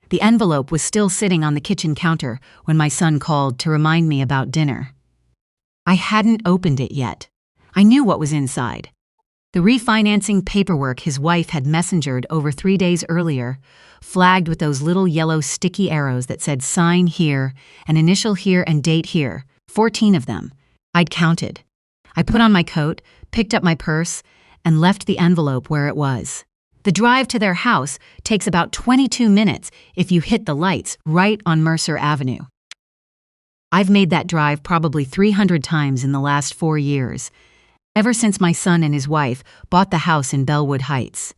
The envelope was still sitting on the kitchen counter when my son called to remind me about dinner. I hadn't opened it yet. I knew what was inside. The refinancing paperwork his wife had messengered over 3 days earlier, flagged with those little yellow sticky arrows that said sign here, and initial here and date here, 14 of them. I'd counted. I put on my coat, picked up my purse, and left the envelope where it was. The drive to their house takes about 22 minutes if you hit the lights right on Mercer Avenue. I've made that drive probably 300 times in the last 4 years, ever since my son and his wife bought the house in Bellwood Heights.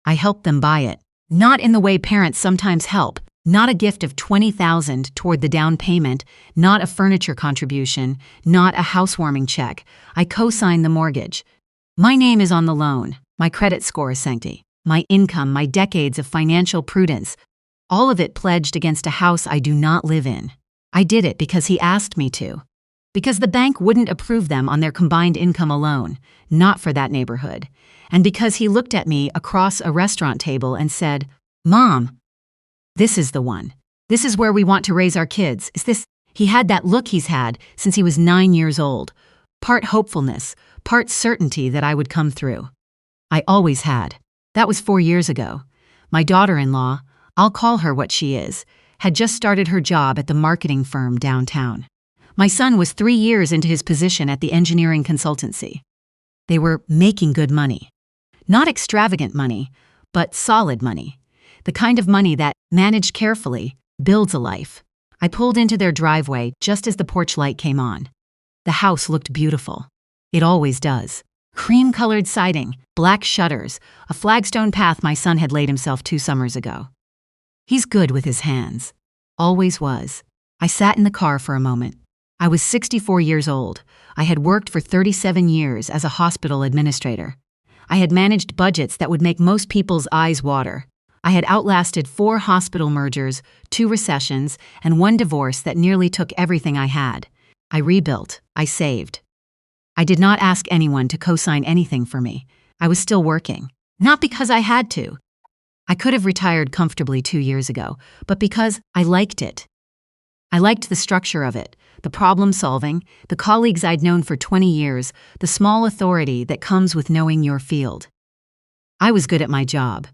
I helped them buy it, not in the way parents sometimes help, not a gift of $20,000 toward the down payment, not a furniture contribution, not a housewarming check. I co-signed the mortgage. My name is on the loan, my credit score is sanctity, my income, my decades of financial prudence, all of it pledged against a house I do not live in. I did it because he asked me to. Because the bank wouldn't approve them on their combined income alone, not for that neighborhood. And because he looked at me across a restaurant table and said, "Mom, this is the one. This is where we want to raise our kids. Is this?" He had that look he's had since he was 9 years old. Part hopefulness, part certainty that I would come through. I always had. That was 4 years ago. My daughter-in-law, I'll call her what she is, had just started her job at the marketing firm downtown. My son was 3 years into his position at the engineering consultancy. They were making good money. Not extravagant money, but solid money. The kind of money that, managed carefully, builds a life. I pulled into their driveway just as the porch light came on. The house looked beautiful. It always does. Cream-colored siding, black shutters, a flagstone path my son had laid himself 2 summers ago. He's good with his hands. Always was. I sat in the car for a moment. I was 64 years old. I had worked for 37 years as a hospital administrator. I had managed budgets that would make most people's eyes water. I had outlasted 4 hospital mergers, 2 recessions, and 1 divorce that nearly took everything I had. I rebuilt. I saved. I did not ask anyone to co-sign anything for me. I was still working. Not because I had to. I could have retired comfortably 2 years ago, but because I liked it. I liked the structure of it, the problem-solving, the colleagues I'd known for 20 years, the small authority that comes with knowing your field. I was good at my job.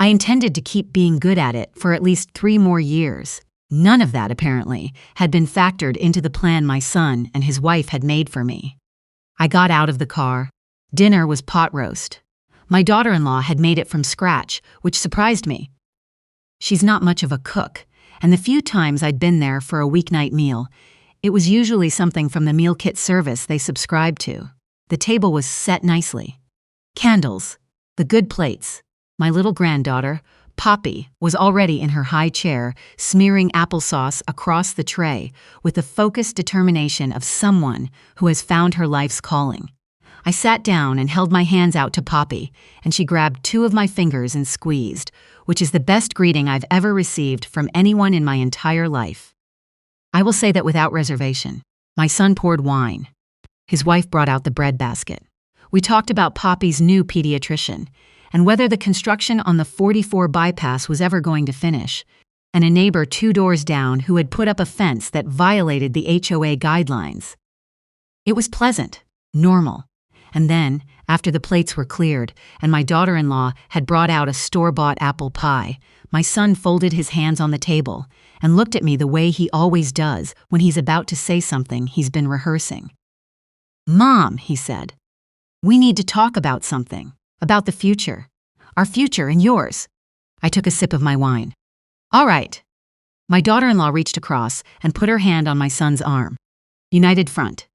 I intended to keep being good at it for at least 3 more years. None of that, apparently, had been factored into the plan my son and his wife had made for me. I got out of the car. Dinner was pot roast. My daughter-in-law had made it from scratch, which surprised me. She's not much of a cook, and the few times I'd been there for a weeknight meal, it was usually something from the meal kit service they subscribed to. The table was set nicely. Candles, the good plates. My little granddaughter, Poppy, was already in her high chair, smearing applesauce across the tray with the focused determination of someone who has found her life's calling. I sat down and held my hands out to Poppy, and she grabbed 2 of my fingers and squeezed, which is the best greeting I've ever received from anyone in my entire life. I will say that without reservation. My son poured wine. His wife brought out the bread basket. We talked about Poppy's new pediatrician, and whether the construction on the 44 bypass was ever going to finish, and a neighbor 2 doors down who had put up a fence that violated the HOA guidelines. It was pleasant, normal. And then, after the plates were cleared and my daughter-in-law had brought out a store-bought apple pie, my son folded his hands on the table and looked at me the way he always does when he's about to say something he's been rehearsing. "Mom," he said, "we need to talk about something, about the future, our future and yours." I took a sip of my wine. "All right." My daughter-in-law reached across and put her hand on my son's arm. United front.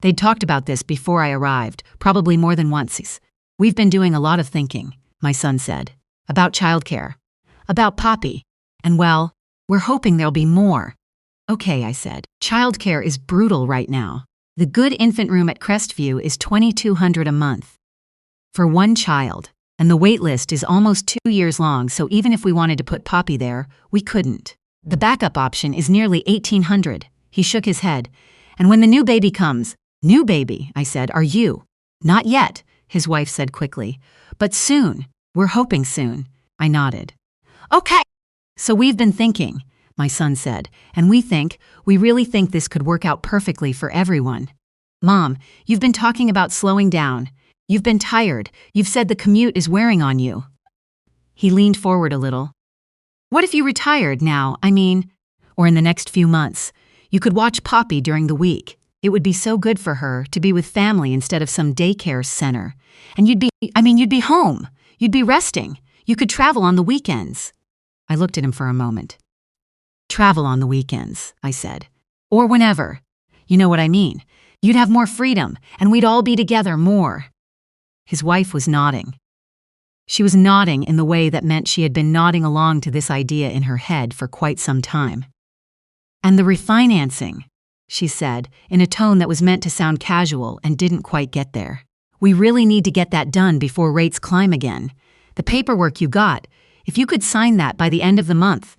They'd talked about this before I arrived, probably more than once. "We've been doing a lot of thinking," my son said, "about childcare, about Poppy, and well, we're hoping there'll be more." "Okay," I said. "Childcare is brutal right now. The good infant room at Crestview is $2,200 a month. For 1 child, and the wait list is almost 2 years long, so even if we wanted to put Poppy there, we couldn't. The backup option is nearly $1,800. He shook his head. "And when the new baby comes—" "New baby," I said, "are you?" "Not yet," his wife said quickly. "But soon. We're hoping soon." I nodded. "Okay." So we've been thinking, my son said, and we really think this could work out perfectly for everyone. Mom, you've been talking about slowing down. You've been tired. You've said the commute is wearing on you. He leaned forward a little. What if you retired now, or in the next few months? You could watch Poppy during the week. It would be so good for her to be with family instead of some daycare center. And you'd be home. You'd be resting. You could travel on the weekends. I looked at him for a moment. Travel on the weekends, I said. Or whenever. You know what I mean. You'd have more freedom, and we'd all be together more. His wife was nodding. She was nodding in the way that meant she had been nodding along to this idea in her head for quite some time. And the refinancing, she said, in a tone that was meant to sound casual and didn't quite get there. We really need to get that done before rates climb again. The paperwork you got, if you could sign that by the end of the month.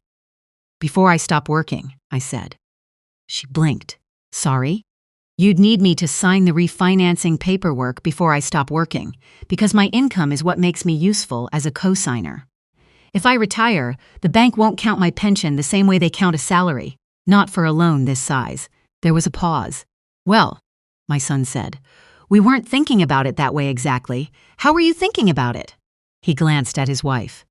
Before I stop working, I said. She blinked. Sorry? You'd need me to sign the refinancing paperwork before I stop working, because my income is what makes me useful as a co-signer. If I retire, the bank won't count my pension the same way they count a salary, not for a loan this size. There was a pause. Well, my son said, we weren't thinking about it that way exactly. How were you thinking about it? He glanced at his wife.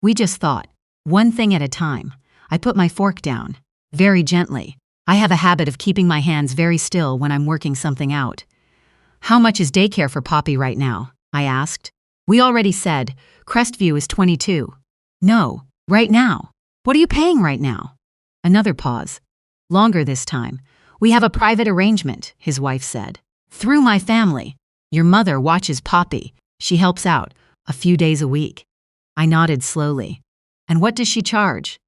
We just thought, one thing at a time. I put my fork down, very gently. I have a habit of keeping my hands very still when I'm working something out. How much is daycare for Poppy right now? I asked. We already said, Crestview is 22. No, right now. What are you paying right now? Another pause. Longer this time. We have a private arrangement, his wife said. Through my family. Your mother watches Poppy. She helps out, a few days a week. I nodded slowly. And what does she charge?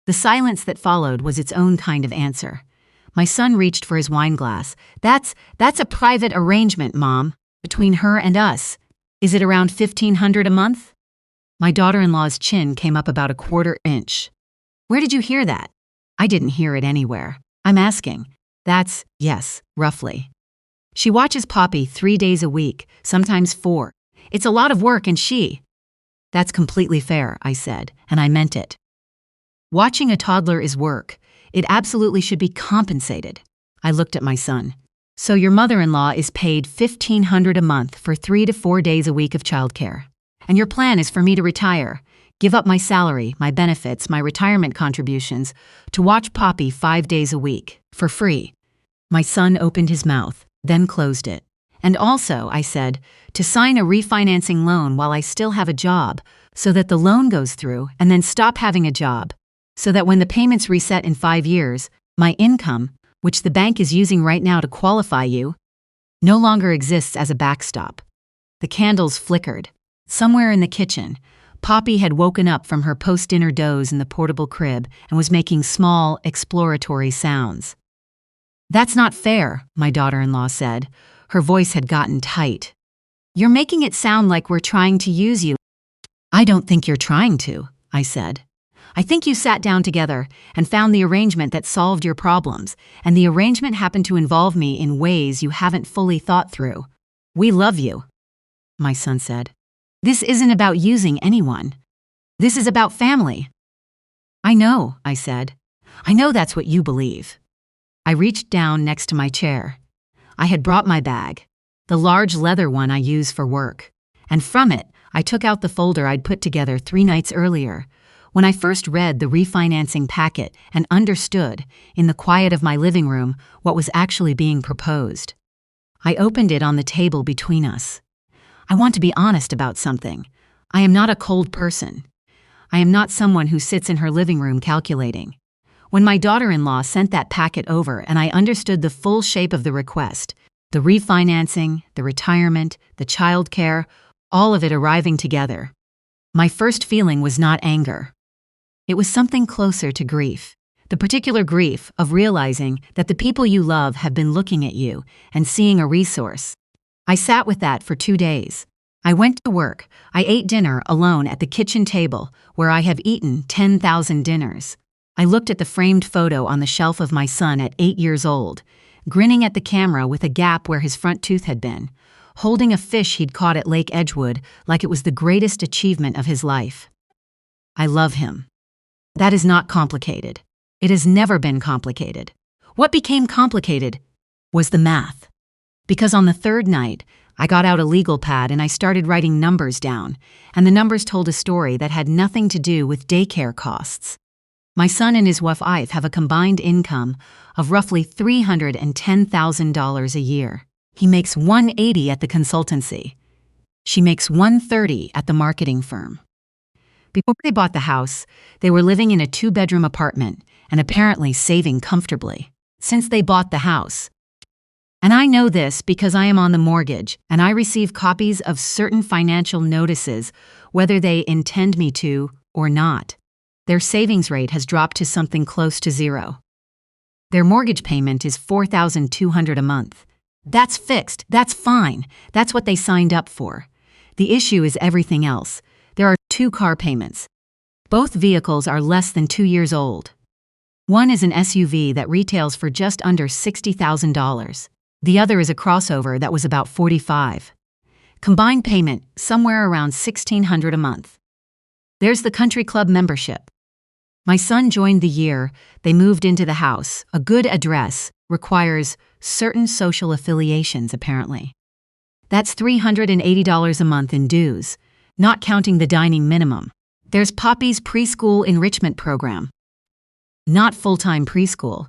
The silence that followed was its own kind of answer. My son reached for his wine glass. That's a private arrangement, Mom, between her and us. Is it around $1,500 a month? My daughter-in-law's chin came up about a quarter inch. Where did you hear that? I didn't hear it anywhere. I'm asking. Yes, roughly. She watches Poppy 3 days a week, sometimes 4. It's a lot of work and That's completely fair, I said, and I meant it. Watching a toddler is work. It absolutely should be compensated. I looked at my son. So your mother-in-law is paid $1,500 a month for 3 to 4 days a week of childcare. And your plan is for me to retire, give up my salary, my benefits, my retirement contributions, to watch Poppy 5 days a week, for free. My son opened his mouth, then closed it. And also, I said, to sign a refinancing loan while I still have a job, so that the loan goes through and then stop having a job. So that when the payments reset in 5 years, my income, which the bank is using right now to qualify you, no longer exists as a backstop. The candles flickered. Somewhere in the kitchen, Poppy had woken up from her post-dinner doze in the portable crib and was making small, exploratory sounds. That's not fair, my daughter-in-law said. Her voice had gotten tight. You're making it sound like we're trying to use you. I don't think you're trying to, I said. I think you sat down together and found the arrangement that solved your problems, and the arrangement happened to involve me in ways you haven't fully thought through. We love you, my son said. This isn't about using anyone. This is about family. I know, I said. I know that's what you believe. I reached down next to my chair. I had brought my bag, the large leather one I use for work, and from it, I took out the folder I'd put together 3 nights earlier, when I first read the refinancing packet and understood, in the quiet of my living room, what was actually being proposed. I opened it on the table between us. I want to be honest about something. I am not a cold person. I am not someone who sits in her living room calculating. When my daughter-in-law sent that packet over and I understood the full shape of the request, the refinancing, the retirement, the childcare, all of it arriving together, my first feeling was not anger. It was something closer to grief, the particular grief of realizing that the people you love have been looking at you and seeing a resource. I sat with that for 2 days. I went to work. I ate dinner alone at the kitchen table, where I have eaten 10,000 dinners. I looked at the framed photo on the shelf of my son at 8 years old, grinning at the camera with a gap where his front tooth had been, holding a fish he'd caught at Lake Edgewood like it was the greatest achievement of his life. I love him. That is not complicated. It has never been complicated. What became complicated was the math. Because on the third night, I got out a legal pad and I started writing numbers down, and the numbers told a story that had nothing to do with daycare costs. My son and his wife have a combined income of roughly $310,000 a year. He makes $180 at the consultancy. She makes $130 at the marketing firm. Before they bought the house, they were living in a 2-bedroom apartment and apparently saving comfortably. Since they bought the house, and I know this because I am on the mortgage and I receive copies of certain financial notices, whether they intend me to or not. Their savings rate has dropped to something close to zero. Their mortgage payment is $4,200 a month. That's fixed. That's fine. That's what they signed up for. The issue is everything else. There are 2 car payments. Both vehicles are less than 2 years old. One is an SUV that retails for just under $60,000. The other is a crossover that was about $45,000. Combined payment, somewhere around $1,600 a month. There's the country club membership. My son joined the year they moved into the house. A good address requires certain social affiliations, apparently. That's $380 a month in dues, not counting the dining minimum. There's Poppy's preschool enrichment program. Not full-time preschool,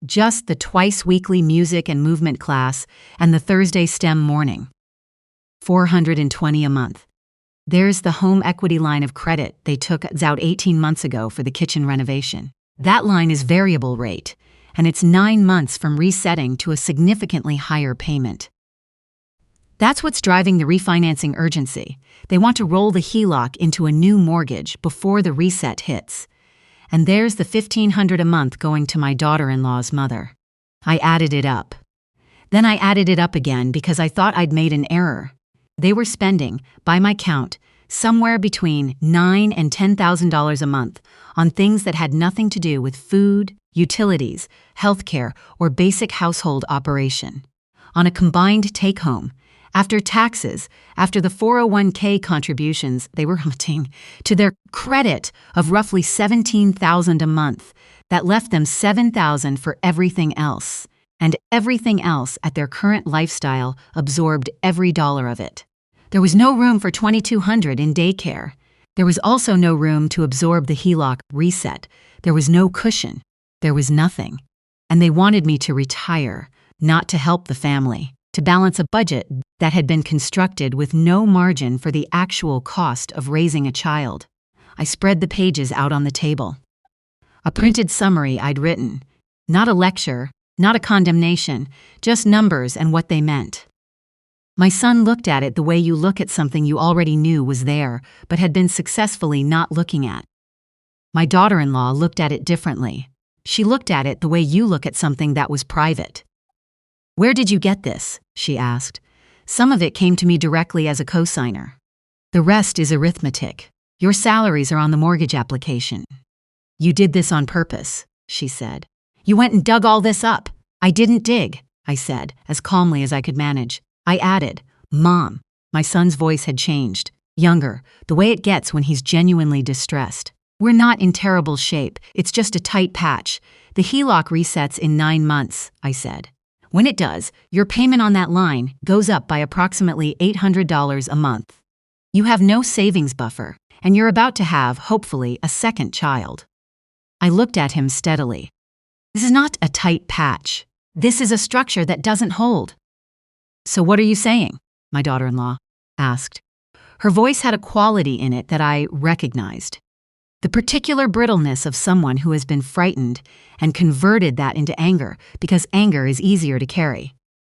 just the twice-weekly music and movement class and the Thursday STEM morning. $420 a month. There's the home equity line of credit they took out 18 months ago for the kitchen renovation. That line is variable rate, and it's 9 months from resetting to a significantly higher payment. That's what's driving the refinancing urgency. They want to roll the HELOC into a new mortgage before the reset hits. And there's the $1,500 a month going to my daughter-in-law's mother. I added it up. Then I added it up again because I thought I'd made an error. They were spending, by my count, somewhere between $9,000 and $10,000 a month on things that had nothing to do with food, utilities, healthcare, or basic household operation. On a combined take-home, after taxes, after the 401k contributions they were hunting, to their credit of roughly $17,000 a month, that left them $7,000 for everything else. And everything else at their current lifestyle absorbed every dollar of it. There was no room for $2,200 in daycare. There was also no room to absorb the HELOC reset. There was no cushion. There was nothing. And they wanted me to retire, not to help the family, to balance a budget that had been constructed with no margin for the actual cost of raising a child. I spread the pages out on the table. A printed summary I'd written. Not a lecture, not a condemnation, just numbers and what they meant. My son looked at it the way you look at something you already knew was there, but had been successfully not looking at. My daughter-in-law looked at it differently. She looked at it the way you look at something that was private. "Where did you get this?" she asked. "Some of it came to me directly as a cosigner. The rest is arithmetic. Your salaries are on the mortgage application." "You did this on purpose," she said. "You went and dug all this up." "I didn't dig," I said, as calmly as I could manage. I added, "Mom." My son's voice had changed, younger, the way it gets when he's genuinely distressed. "We're not in terrible shape. It's just a tight patch. The HELOC resets in 9 months," I said. "When it does, your payment on that line goes up by approximately $800 a month. You have no savings buffer, and you're about to have, hopefully, a second child." I looked at him steadily. "This is not a tight patch. This is a structure that doesn't hold." "So what are you saying?" my daughter-in-law asked. Her voice had a quality in it that I recognized. The particular brittleness of someone who has been frightened and converted that into anger because anger is easier to carry.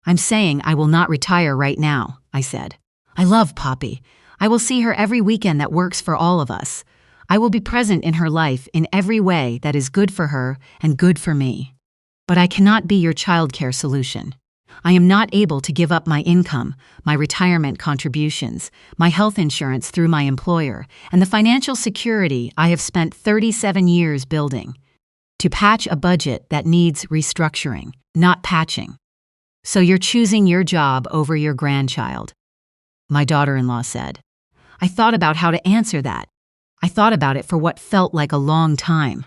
"I'm saying I will not retire right now," I said. "I love Poppy. I will see her every weekend that works for all of us. I will be present in her life in every way that is good for her and good for me. But I cannot be your childcare solution. I am not able to give up my income, my retirement contributions, my health insurance through my employer, and the financial security I have spent 37 years building, to patch a budget that needs restructuring, not patching. So you're choosing your job over your grandchild," my daughter-in-law said. I thought about how to answer that. I thought about it for what felt like a long time.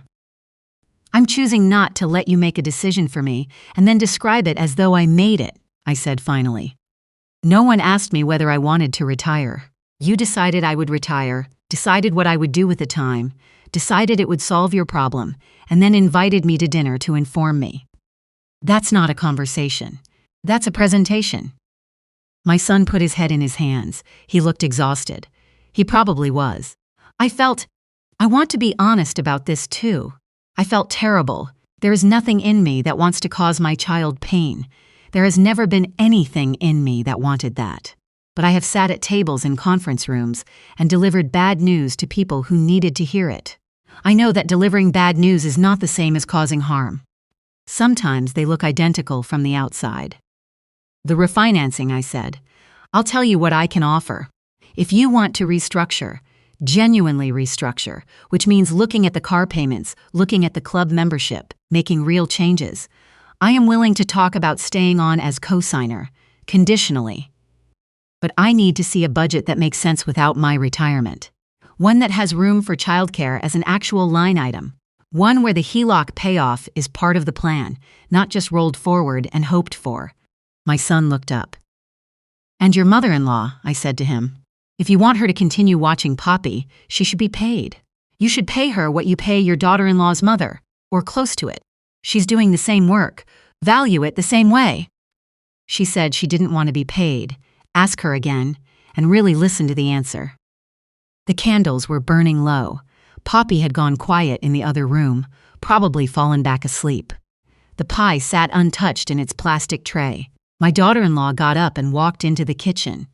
I'm choosing not to let you make a decision for me and then describe it as though I made it, I said finally. No one asked me whether I wanted to retire. You decided I would retire, decided what I would do with the time, decided it would solve your problem, and then invited me to dinner to inform me. That's not a conversation. That's a presentation. My son put his head in his hands. He looked exhausted. He probably was. I want to be honest about this too. I felt terrible. There is nothing in me that wants to cause my child pain. There has never been anything in me that wanted that. But I have sat at tables in conference rooms and delivered bad news to people who needed to hear it. I know that delivering bad news is not the same as causing harm. Sometimes they look identical from the outside. The refinancing, I said. I'll tell you what I can offer. If you want to restructure, genuinely restructure, which means looking at the car payments, looking at the club membership, making real changes, I am willing to talk about staying on as co-signer, conditionally. But I need to see a budget that makes sense without my retirement. One that has room for childcare as an actual line item. One where the HELOC payoff is part of the plan, not just rolled forward and hoped for. My son looked up. And your mother-in-law, I said to him. If you want her to continue watching Poppy, she should be paid. You should pay her what you pay your daughter-in-law's mother, or close to it. She's doing the same work. Value it the same way. She said she didn't want to be paid. Ask her again, and really listen to the answer. The candles were burning low. Poppy had gone quiet in the other room, probably fallen back asleep. The pie sat untouched in its plastic tray. My daughter-in-law got up and walked into the kitchen.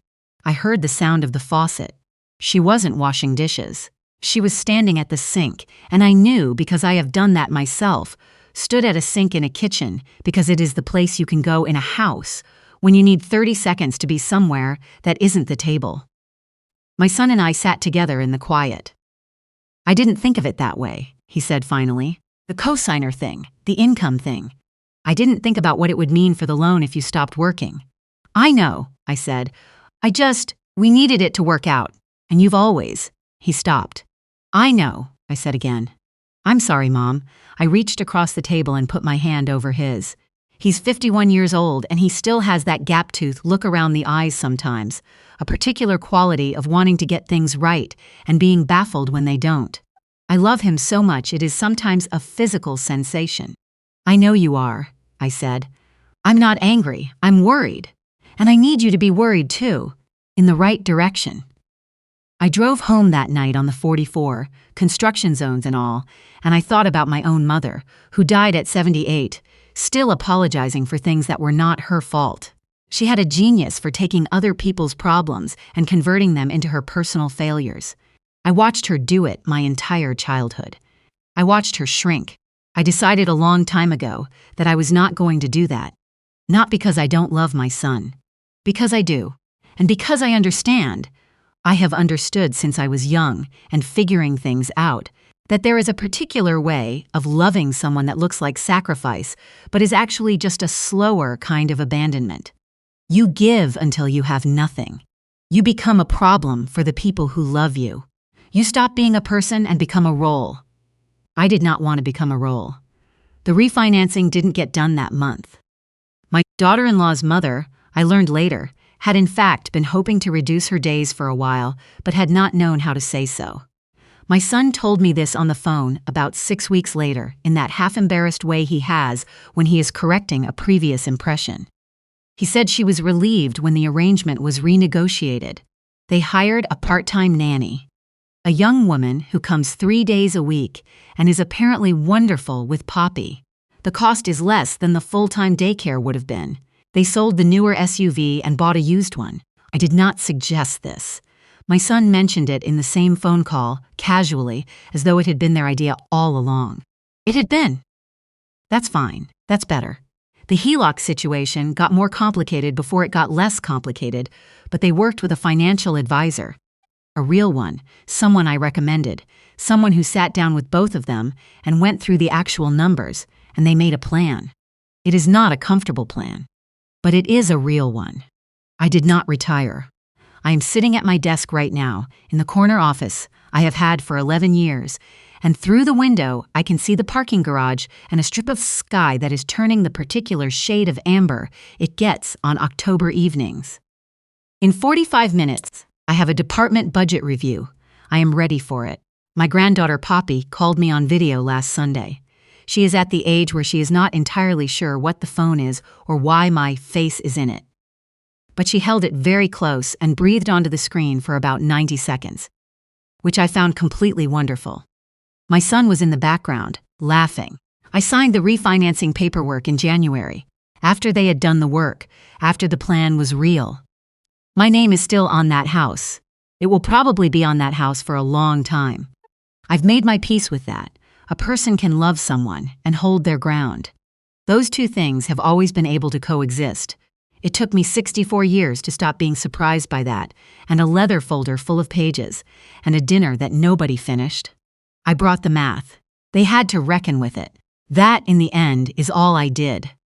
I heard the sound of the faucet. She wasn't washing dishes. She was standing at the sink, and I knew, because I have done that myself, stood at a sink in a kitchen because it is the place you can go in a house when you need 30 seconds to be somewhere that isn't the table. My son and I sat together in the quiet. I didn't think of it that way, he said finally. The co-signer thing, the income thing. I didn't think about what it would mean for the loan if you stopped working. I know, I said. We needed it to work out. And you've always. He stopped. I know, I said again. I'm sorry, Mom. I reached across the table and put my hand over his. He's 51 years old and he still has that gap tooth look around the eyes sometimes, a particular quality of wanting to get things right and being baffled when they don't. I love him so much it is sometimes a physical sensation. I know you are, I said. I'm not angry, I'm worried. And I need you to be worried too, in the right direction. I drove home that night on the 44, construction zones and all, and I thought about my own mother, who died at 78, still apologizing for things that were not her fault. She had a genius for taking other people's problems and converting them into her personal failures. I watched her do it my entire childhood. I watched her shrink. I decided a long time ago that I was not going to do that. Not because I don't love my son. Because I do. And because I understand. I have understood since I was young and figuring things out that there is a particular way of loving someone that looks like sacrifice, but is actually just a slower kind of abandonment. You give until you have nothing. You become a problem for the people who love you. You stop being a person and become a role. I did not want to become a role. The refinancing didn't get done that month. My daughter-in-law's mother, I learned later, had in fact been hoping to reduce her days for a while, but had not known how to say so. My son told me this on the phone about 6 weeks later, in that half-embarrassed way he has when he is correcting a previous impression. He said she was relieved when the arrangement was renegotiated. They hired a part-time nanny, a young woman who comes 3 days a week and is apparently wonderful with Poppy. The cost is less than the full-time daycare would have been. They sold the newer SUV and bought a used one. I did not suggest this. My son mentioned it in the same phone call, casually, as though it had been their idea all along. It had been. That's fine. That's better. The HELOC situation got more complicated before it got less complicated, but they worked with a financial advisor. A real one, someone I recommended, someone who sat down with both of them and went through the actual numbers, and they made a plan. It is not a comfortable plan. But it is a real one. I did not retire. I am sitting at my desk right now, in the corner office. I have had for 11 years, and through the window I can see the parking garage and a strip of sky that is turning the particular shade of amber it gets on October evenings. In 45 minutes, I have a department budget review. I am ready for it. My granddaughter Poppy called me on video last Sunday. She is at the age where she is not entirely sure what the phone is or why my face is in it. But she held it very close and breathed onto the screen for about 90 seconds, which I found completely wonderful. My son was in the background, laughing. I signed the refinancing paperwork in January, after they had done the work, after the plan was real. My name is still on that house. It will probably be on that house for a long time. I've made my peace with that. A person can love someone and hold their ground. Those two things have always been able to coexist. It took me 64 years to stop being surprised by that, and a leather folder full of pages, and a dinner that nobody finished. I brought the math. They had to reckon with it. That, in the end, is all I did.